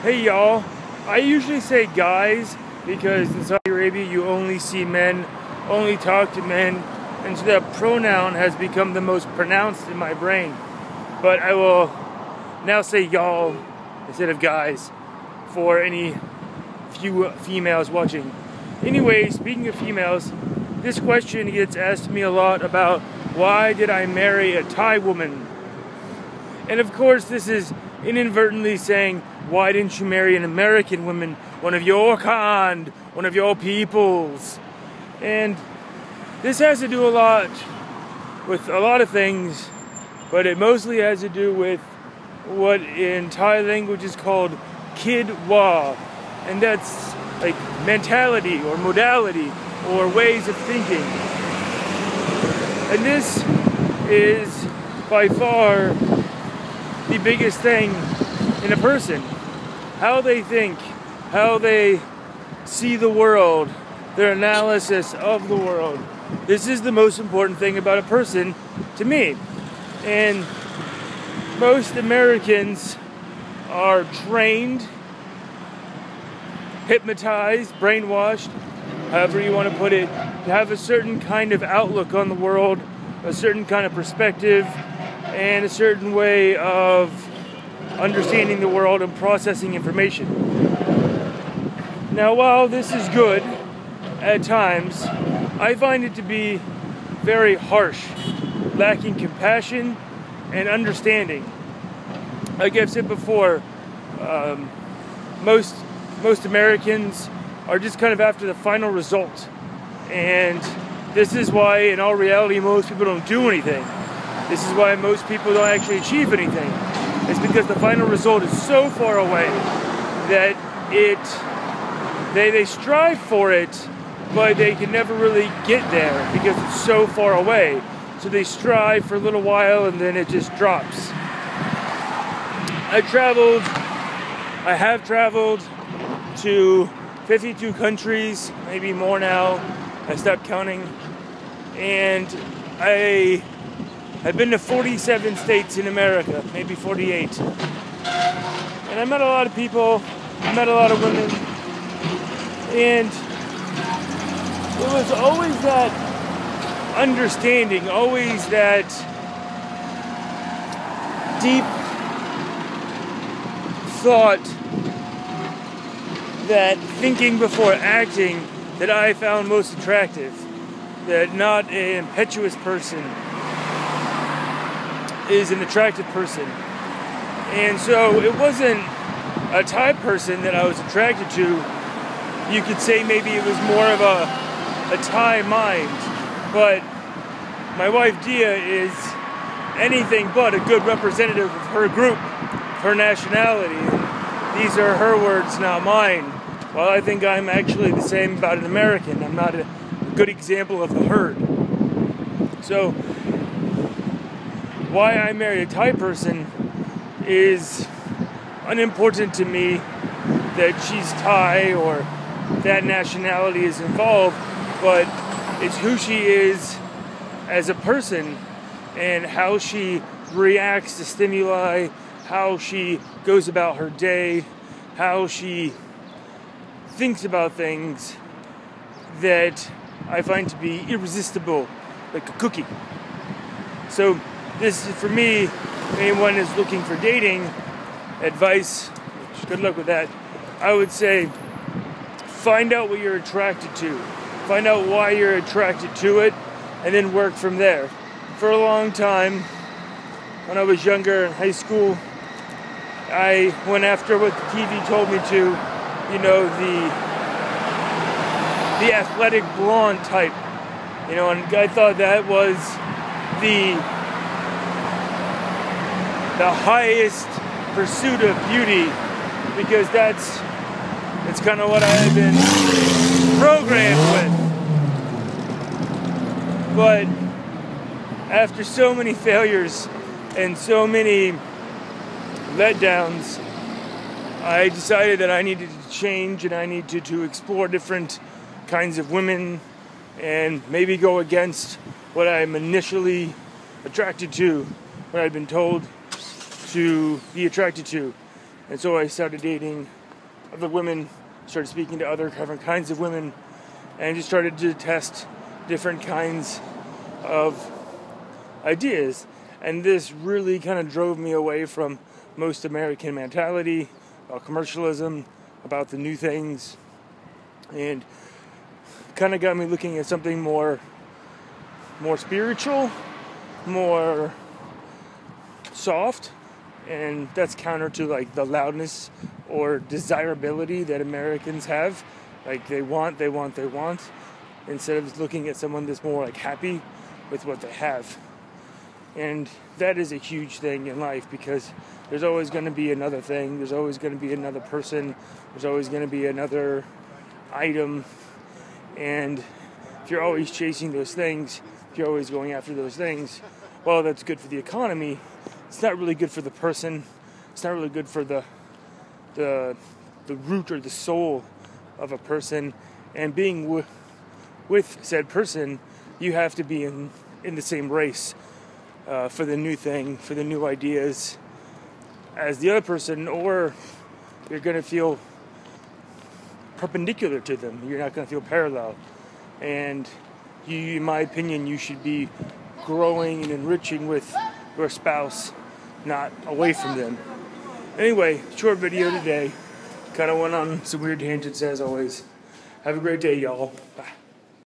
Hey y'all, I usually say guys because in Saudi Arabia you only see men, only talk to men, and so that pronoun has become the most pronounced in my brain. But I will now say y'all instead of guys for any few females watching. Anyway, speaking of females, this question gets asked me a lot about why did I marry a Thai woman? And of course this is inadvertently saying, why didn't you marry an American woman, one of your kind, one of your peoples? And this has to do a lot with a lot of things, but it mostly has to do with what in Thai language is called kid wa, and that's like mentality or modality or ways of thinking. And this is by far the biggest thing in a person. How they think, how they see the world, their analysis of the world. This is the most important thing about a person to me. And most Americans are trained, hypnotized, brainwashed, however you want to put it, to have a certain kind of outlook on the world, a certain kind of perspective, and a certain way of understanding the world and processing information. Now, while this is good at times, I find it to be very harsh, lacking compassion and understanding. Like I've said before, most Americans are just kind of after the final result. And this is why, in all reality, most people don't do anything. This is why most people don't actually achieve anything. It's because the final result is so far away that they strive for it, but they can never really get there because it's so far away. So they strive for a little while and then it just drops. I have traveled to 52 countries, maybe more now. I stopped counting. And I've been to 47 states in America, maybe 48. And I met a lot of people, I met a lot of women, and it was always that understanding, always that deep thought, that thinking before acting that I found most attractive. That not an impetuous person is an attractive person. And so it wasn't a Thai person that I was attracted to. You could say maybe it was more of a Thai mind. But my wife Dia is anything but a good representative of her group, her nationality. These are her words, not mine. Well, I think I'm actually the same about an American. I'm not a good example of the herd. So, why I married a Thai person is unimportant to me that she's Thai or that nationality is involved, but it's who she is as a person and how she reacts to stimuli, how she goes about her day, how she thinks about things that I find to be irresistible, like a cookie. So this is, for me, if anyone is looking for dating advice, good luck with that, I would say find out what you're attracted to. Find out why you're attracted to it, and then work from there. For a long time, when I was younger in high school, I went after what the TV told me to, you know, the athletic blonde type, you know, and I thought that was the highest pursuit of beauty, because that's kind of what I had been programmed with. But after so many failures and so many letdowns, I decided that I needed to change and I needed to explore different kinds of women and maybe go against what I'm initially attracted to, what I'd been told to be attracted to. And so I started dating other women, started speaking to other different kinds of women, and just started to test different kinds of ideas. And this really kind of drove me away from most American mentality, about commercialism, about the new things, and kind of got me looking at something more spiritual, more soft, and that's counter to like the loudness or desirability that Americans have. Like they want, instead of looking at someone that's more like happy with what they have. And that is a huge thing in life, because there's always going to be another thing, there's always going to be another person, there's always going to be another item. And if you're always chasing those things, if you're always going after those things, well, that's good for the economy. It's not really good for the person. It's not really good for the root or the soul of a person. And being with said person, you have to be in the same race for the new thing, for the new ideas as the other person, or you're going to feel perpendicular to them. You're not going to feel parallel. And you, in my opinion, you should be growing and enriching with your spouse, not away from them. Anyway, short video today. Kind of went on some weird tangents as always. Have a great day, y'all. Bye.